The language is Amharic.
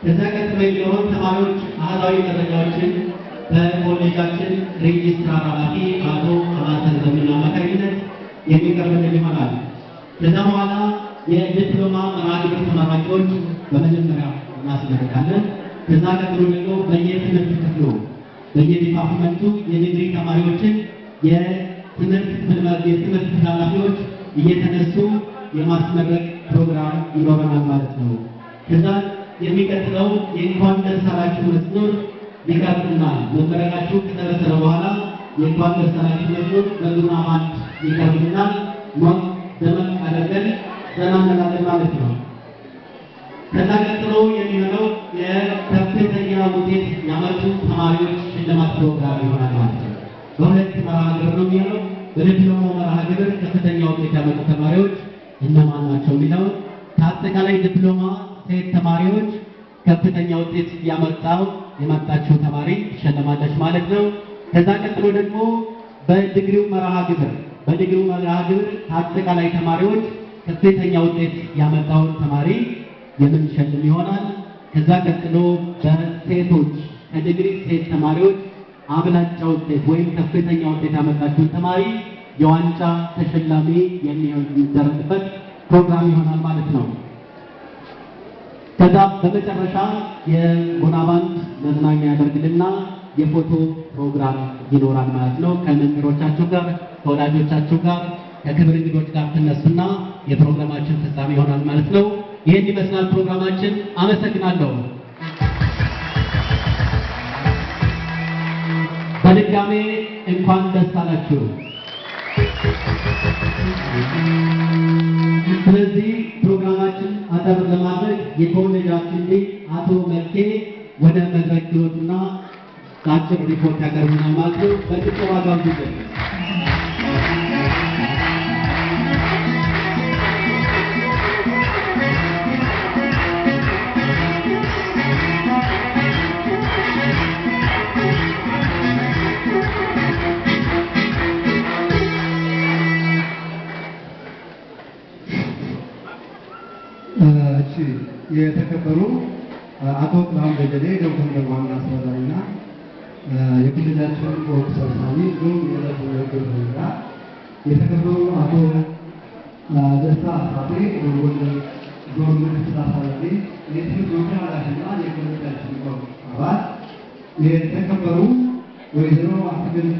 ከዛ ቀጥሎ የሚሆን ተማሪዎች አሃዛዊ መረጃዎችን በኮሌጃችን ሬጅስትራር ኃላፊ አቶ አማተር ዘመን አማካኝነት የሚቀርብልን ይሆናል። ከዛ በኋላ የዲፕሎማ መርሃ ግብር ተመራቂዎች በመጀመሪያ እናስመርቃለን። ከዛ ቀጥሎ ደግሞ በየትምህርት ክፍሉ በየዲፓርትመንቱ የዲግሪ ተማሪዎችን የትምህርት ክፍል ኃላፊዎች እየተነሱ የማስመረቅ ፕሮግራም ይኖረናል ማለት ነው። ከዛ የሚቀጥለው የእንኳን ደስ አላችሁ መዝሙር ይቀርብልናል። መመረቃችሁ ከተበሰረ በኋላ የእንኳን ደስ አላችሁ መዝሙር በቡና ባንድ ይቀርብልናል። ሞት ደመቅ አድርገን ዘና እንላለን ማለት ነው። ከዛ ቀጥሎ የሚሆነው የከፍተኛ ውጤት ያመጡ ተማሪዎች ሽልማት ፕሮግራም ይሆናል ማለት ነው። በሁለት መርሃ ግብር ነው የሚሆነው። በዲፕሎማ መርሃ ግብር ከፍተኛ ውጤት ያመጡ ተማሪዎች እነማን ናቸው የሚለው ከአጠቃላይ ዲፕሎማ ሴት ተማሪዎች ከፍተኛ ውጤት የመጣችው ተማሪ ትሸለማለች ማለት ነው። ከዛ ቀጥሎ ደግሞ በዲግሪው መርሃ ግብር ከአጠቃላይ ተማሪዎች ከፍተኛ ውጤት ያመጣውን ተማሪ የምንሸልም ይሆናል። ከዛ ቀጥሎ በሴቶች ከዲግሪ ሴት ተማሪዎች አብላጫ ውጤት ወይም ከፍተኛ ውጤት ያመጣችውን ተማሪ የዋንጫ ተሸላሚ የሚደረግበት ፕሮግራም ይሆናል ማለት ነው። ከዛ በመጨረሻ የቡና ባንድ መዝናኛ ያደርግልና የፎቶ ፕሮግራም ይኖራል ማለት ነው። ከመምህሮቻችሁ ጋር ከወላጆቻችሁ ጋር ከክብር እንግዶች ጋር ትነሱና የፕሮግራማችን ፍጻሜ ይሆናል ማለት ነው። ይሄን ይመስላል ፕሮግራማችን። አመሰግናለሁ። በድጋሜ እንኳን ደስ አላችሁ። ስለዚህ ፕሮግራማችን አጠር ለማድረግ የኮሌጃችን ዲን አቶ መልኬ ወደ መድረክ ይወጡና አጭር ሪፖርት ያቀርቡናል ማለት ነው። በጭብጨባ ጋብዙልን። የተከበሩ አቶ ጥላሁን ደጀኔ ዶክተር ዋና አስተዳዳሪና የክልላችን ቦርድ ሰብሳቢ እንዲሁም የዕለቱ የክብር እንግዳ የተከበሩ አቶ ደስታ አስራቴ የጎንደር ዞን ምክትል አስተዳዳሪ፣ የትምህርት ጉዳይ ኃላፊና የክልላችን ቦርድ አባል የተከበሩ ወይዘሮ አትክልት